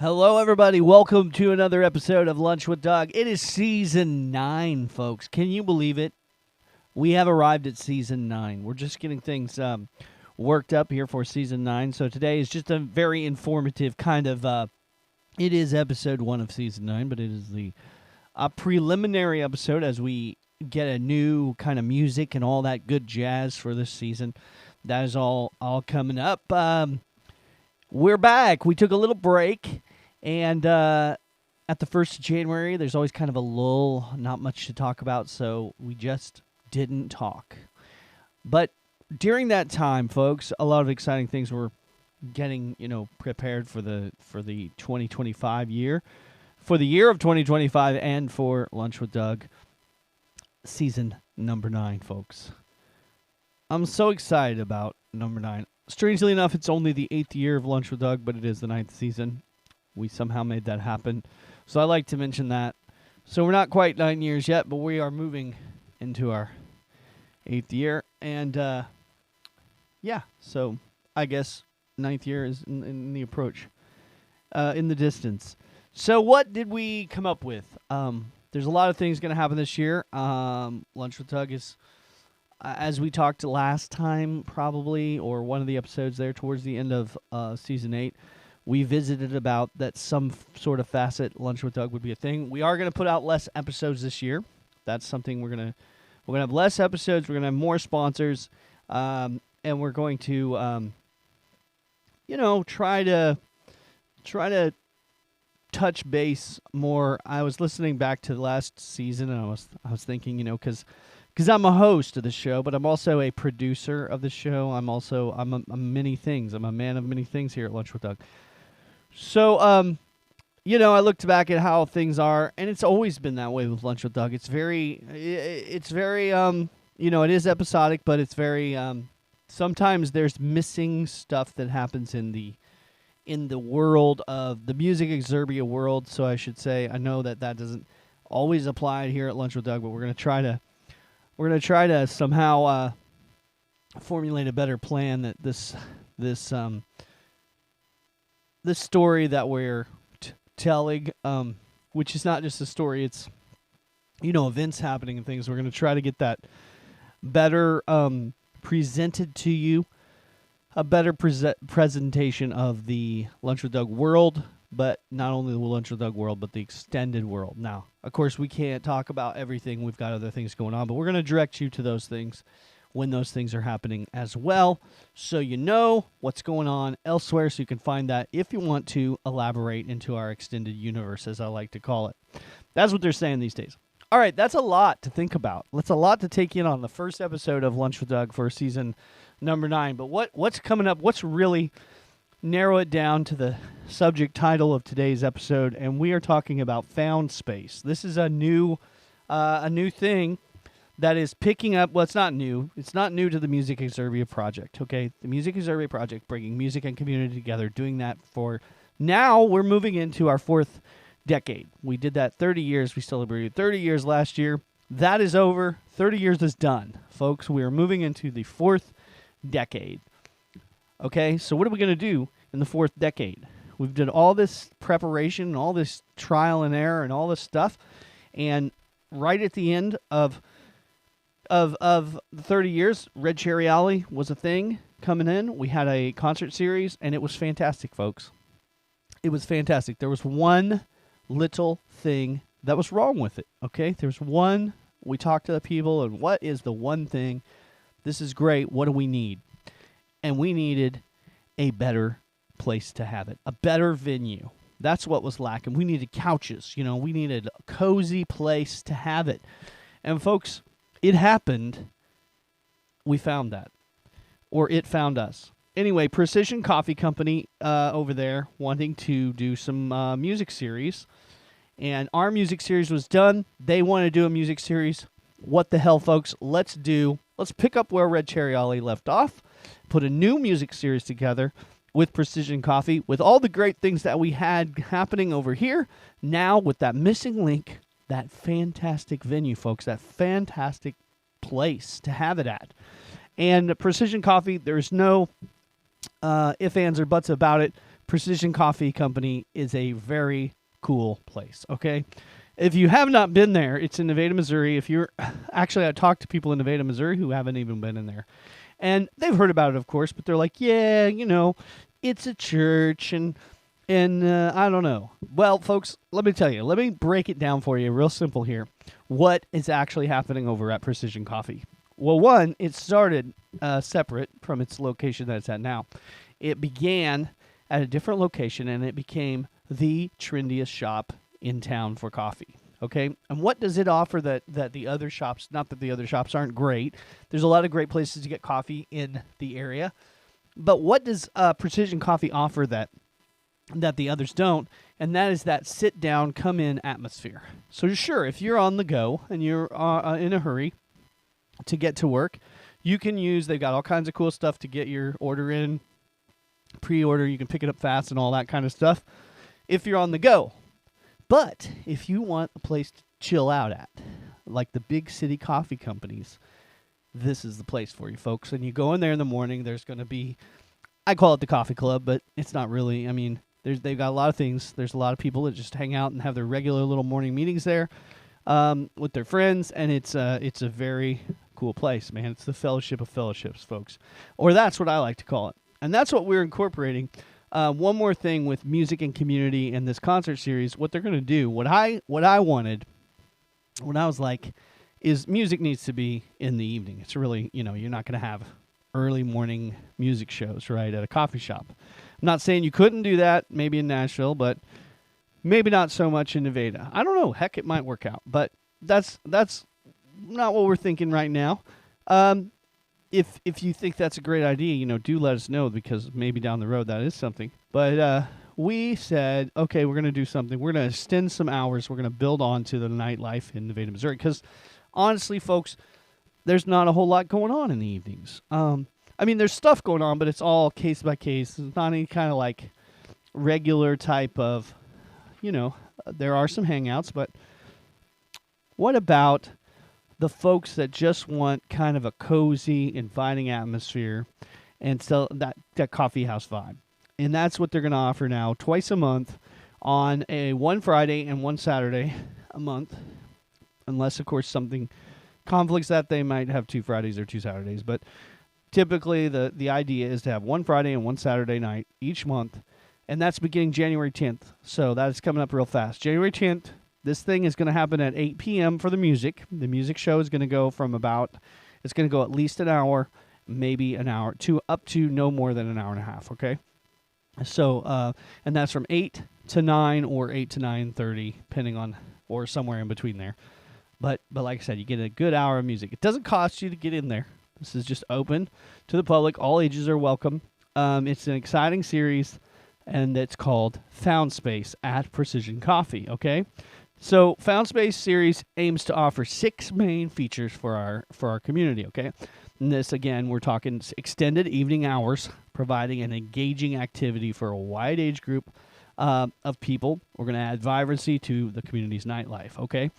Hello, everybody. Welcome to another episode of Lunch with Doug. It is season 9, folks. Can you believe it? We have arrived at season 9. We're just getting things worked up here for season 9. So today is just a very informative kind of. It is episode 1 of season 9, but it is the preliminary episode as we get a new kind of music and all that good jazz for this season. That is all coming up. We're back. We took a little break. And at the 1st of January, there's always kind of a lull, not much to talk about, so we just didn't talk. But during that time, folks, a lot of exciting things were getting, prepared for the 2025 year, for the year of 2025, and for Lunch with Doug, season number 9, folks. I'm so excited about number 9. Strangely enough, it's only the 8th year of Lunch with Doug, but it is the 9th season. We somehow made that happen. So I like to mention that. So we're not quite 9 years yet, but we are moving into our 8th year. And, so I guess 9th year is in the approach, in the distance. So what did we come up with? There's a lot of things going to happen this year. Lunch with Doug is, as we talked last time, probably, or one of the episodes there towards the end of season 8, we visited about that some sort of facet Lunch with Doug would be a thing. We are going to put out less episodes this year. That's something we're gonna have less episodes. We're gonna have more sponsors, and we're going to, try to touch base more. I was listening back to the last season, and I was thinking, because I'm a host of the show, but I'm also a producer of the show. I'm a many things. I'm a man of many things here at Lunch with Doug. So, I looked back at how things are, and it's always been that way with Lunch with Doug. It's very, it is episodic, but it's very, sometimes there's missing stuff that happens in the world of the Music Exerbia world. So I should say, I know that doesn't always apply here at Lunch with Doug, but we're going to try to somehow formulate a better plan that this story that we're telling, which is not just a story, it's, events happening and things. We're going to try to get that better presented to you, a better presentation of the Lunch with Doug world, but not only the Lunch with Doug world, but the extended world. Now, of course, we can't talk about everything. We've got other things going on, but we're going to direct you to those things when those things are happening as well, so you know what's going on elsewhere, so you can find that if you want to elaborate into our extended universe, as I like to call it. That's what they're saying these days. All right, that's a lot to think about. That's a lot to take in on the first episode of Lunch with Doug for season number 9. But what's coming up? What's really narrow it down to the subject title of today's episode, and we are talking about Found Space. This is a new thing that is picking up. Well, it's not new. It's not new to the Music Exerbia project, okay? The Music Exerbia project, bringing music and community together, doing that for now. We're moving into our 4th decade. We did that 30 years. We celebrated 30 years last year. That is over. 30 years is done, folks. We are moving into the 4th decade. Okay, so what are we going to do in the 4th decade? We've done all this preparation, all this trial and error, and all this stuff, and right at the end of the 30 years, Red Cherry Alley was a thing coming in. We had a concert series, and it was fantastic, folks. It was fantastic. There was one little thing that was wrong with it, okay? There's one. We talked to the people, and what is the one thing? This is great. What do we need? And we needed a better place to have it, a better venue. That's what was lacking. We needed couches. We needed a cozy place to have it. And, folks, it happened. We found that. Or it found us. Anyway, Precision Coffee Company over there wanting to do some music series. And our music series was done. They want to do a music series. What the hell, folks? Let's pick up where Red Cherry Alley left off. Put a new music series together with Precision Coffee, with all the great things that we had happening over here. Now, with that missing link, that fantastic venue, folks, that fantastic place to have it at. And Precision Coffee, there's no ifs, ands, or buts about it. Precision Coffee Company is a very cool place, okay? If you have not been there, it's in Nevada, Missouri. If you're actually, I talked to people in Nevada, Missouri who haven't even been in there. And they've heard about it, of course, but they're like, yeah, it's a church and I don't know. Well, folks, let me tell you. Let me break it down for you real simple here. What is actually happening over at Precision Coffee? Well, one, it started separate from its location that it's at now. It began at a different location, and it became the trendiest shop in town for coffee. Okay, and what does it offer that the other shops, not that the other shops aren't great, there's a lot of great places to get coffee in the area, but what does Precision Coffee offer that the others don't? And that is that sit down, come in atmosphere. So sure, if you're on the go and you're in a hurry to get to work, you can they've got all kinds of cool stuff to get your order in, pre-order, you can pick it up fast and all that kind of stuff if you're on the go. But if you want a place to chill out at, like the big city coffee companies, this is the place for you, folks. And you go in there in the morning, there's going to be, I call it the coffee club, but it's not really. I mean, they've got a lot of things. There's a lot of people that just hang out and have their regular little morning meetings there with their friends, and it's a very cool place, man. It's the fellowship of fellowships, folks. Or that's what I like to call it. And that's what we're incorporating. One more thing with music and community in this concert series, what they're going to do, what I wanted, when I was like, is music needs to be in the evening. It's really, you're not going to have early morning music shows, right, at a coffee shop. I'm not saying you couldn't do that, maybe in Nashville, but maybe not so much in Nevada. I don't know. Heck, it might work out, but that's not what we're thinking right now. If you think that's a great idea, do let us know, because maybe down the road that is something. But we said, okay, we're going to do something. We're going to extend some hours. We're going to build on to the nightlife in Nevada, Missouri. Because honestly, folks, there's not a whole lot going on in the evenings. I mean, there's stuff going on, but it's all case by case. It's not any kind of like regular type of, there are some hangouts. But what about the folks that just want kind of a cozy, inviting atmosphere and still that coffee house vibe? And that's what they're going to offer now, twice a month on one Friday and one Saturday a month, unless, of course, something conflicts that they might have 2 Fridays or 2 Saturdays. But typically the idea is to have one Friday and one Saturday night each month, and that's beginning January 10th. So that is coming up real fast. January 10th. This thing is going to happen at 8 p.m. for the music. The music show is going to go it's going to go at least an hour, maybe an hour, up to no more than an hour and a half, okay? So, and that's from 8 to 9 or 8 to 9:30, depending on, or somewhere in between there. But like I said, you get a good hour of music. It doesn't cost you to get in there. This is just open to the public. All ages are welcome. It's an exciting series, and it's called Found Space at Precision Coffee, okay? So, Found Space series aims to offer 6 main features for our community, okay? And this, again, we're talking extended evening hours, providing an engaging activity for a wide age group of people. We're going to add vibrancy to the community's nightlife, okay?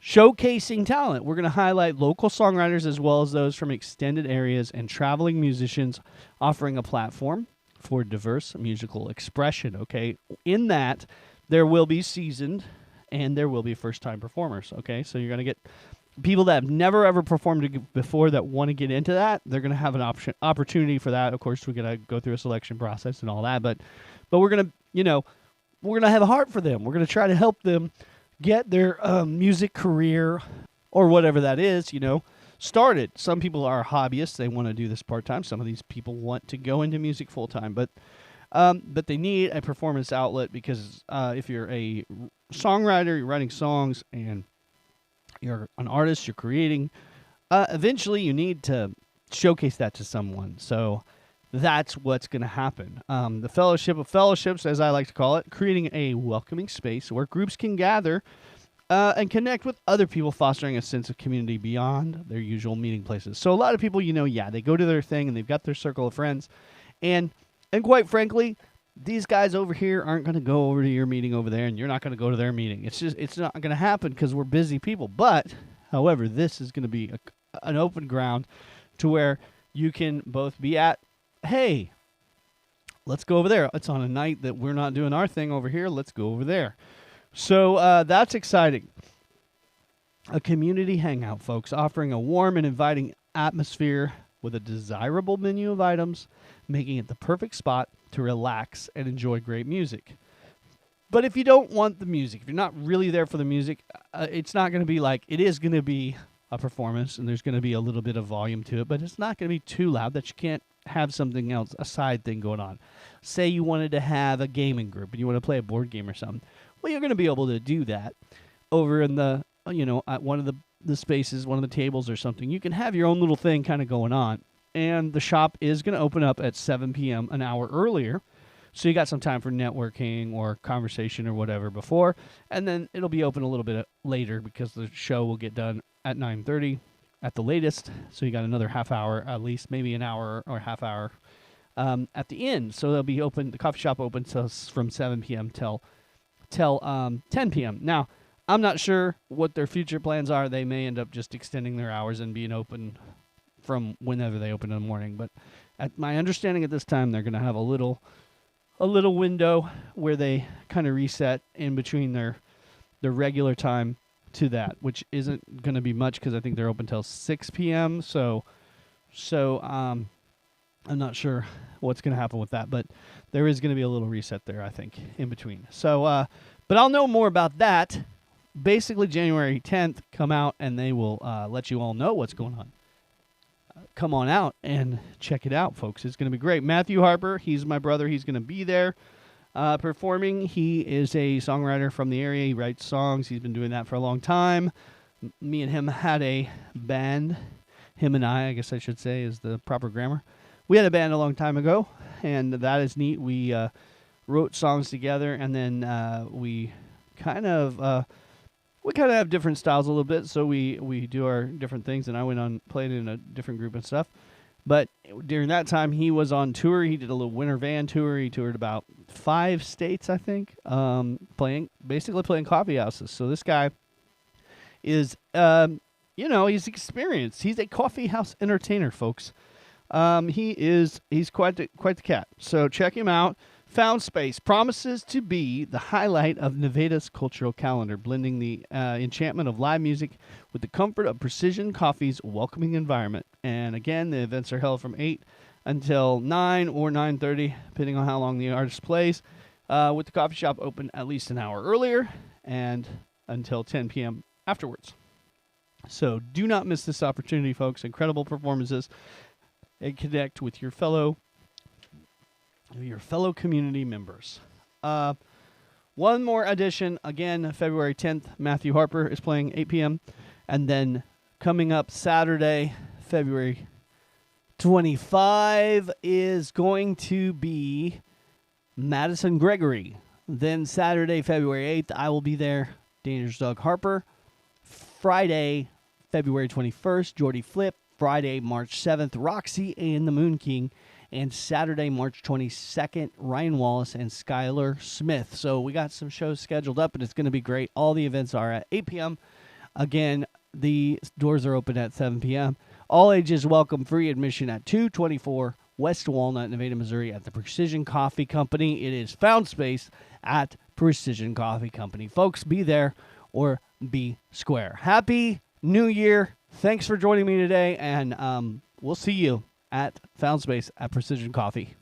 Showcasing talent. We're going to highlight local songwriters as well as those from extended areas and traveling musicians, offering a platform for diverse musical expression, okay? In that, there will be seasoned and there will be first-time performers, okay? So you're going to get people that have never, ever performed before that want to get into that. They're going to have an opportunity for that. Of course, we're going to go through a selection process and all that, but we're going to, we're going to have a heart for them. We're going to try to help them get their music career or whatever that is, started. Some people are hobbyists. They want to do this part-time. Some of these people want to go into music full-time, but they need a performance outlet because if you're a songwriter, you're writing songs, and you're an artist, you're creating, eventually you need to showcase that to someone. So that's what's going to happen. The Fellowship of Fellowships, as I like to call it, creating a welcoming space where groups can gather and connect with other people, fostering a sense of community beyond their usual meeting places. So a lot of people, they go to their thing and they've got their circle of friends, and quite frankly, these guys over here aren't going to go over to your meeting over there, and you're not going to go to their meeting. It's not going to happen because we're busy people. But, however, this is going to be an open ground to where you can both be at, hey, let's go over there. It's on a night that we're not doing our thing over here. Let's go over there. So that's exciting. A community hangout, folks, offering a warm and inviting atmosphere with a desirable menu of items, making it the perfect spot to relax and enjoy great music. But if you don't want the music, if you're not really there for the music, it's not going to be like, it is going to be a performance and there's going to be a little bit of volume to it, but it's not going to be too loud that you can't have something else, a side thing going on. Say you wanted to have a gaming group and you want to play a board game or something. Well, you're going to be able to do that over in the, at one of the spaces, one of the tables or something. You can have your own little thing kind of going on. And the shop is going to open up at 7 p.m. an hour earlier. So you got some time for networking or conversation or whatever before. And then it'll be open a little bit later because the show will get done at 9:30 at the latest. So you got another half hour, at least, maybe an hour or half hour at the end. So they'll be open, the coffee shop open from 7 p.m. till 10 p.m. Now, I'm not sure what their future plans are. They may end up just extending their hours and being open from whenever they open in the morning. But at my understanding at this time, they're going to have a little window where they kind of reset in between their regular time to that, which isn't going to be much because I think they're open till 6 p.m. So I'm not sure what's going to happen with that, but there is going to be a little reset there, I think, in between. So, but I'll know more about that. Basically, January 10th, come out and they will let you all know what's going on. Come on out and check it out, folks. It's going to be great. Matthew Harper, he's my brother. He's going to be there performing. He is a songwriter from the area. He writes songs. He's been doing that for a long time. Me and him had a band. Him and I guess I should say is the proper grammar. We had a band a long time ago, and that is neat. We wrote songs together, and then we kind of have different styles a little bit, so we do our different things, and I went on, played in a different group and stuff. But during that time, he was on tour. He did a little winter van tour. He toured about 5 states, I think, playing coffee houses. So this guy is, he's experienced. He's a coffee house entertainer, folks. He's quite the cat. So check him out. Found Space promises to be the highlight of Nevada's cultural calendar, blending the enchantment of live music with the comfort of Precision Coffee's welcoming environment. And again, the events are held from 8 until 9 or 9:30, depending on how long the artist plays, with the coffee shop open at least an hour earlier and until 10 p.m. afterwards. So do not miss this opportunity, folks. Incredible performances, and connect with your fellow community members. One more addition, again, February 10th, Matthew Harper is playing 8 p.m. And then coming up Saturday, February 25, is going to be Madison Gregory. Then Saturday, February 8th, I will be there, Dangerous Doug Harper. Friday, February 21st, Jordy Flip. Friday, March 7th, Roxy and the Moon King. And Saturday, March 22nd, Ryan Wallace and Skylar Smith. So we got some shows scheduled up, and it's going to be great. All the events are at 8 p.m. Again, the doors are open at 7 p.m. All ages welcome, free admission at 224 West Walnut, Nevada, Missouri, at the Precision Coffee Company. It is Found Space at Precision Coffee Company. Folks, be there or be square. Happy New Year. Thanks for joining me today, and we'll see you at Found Space at Precision Coffee.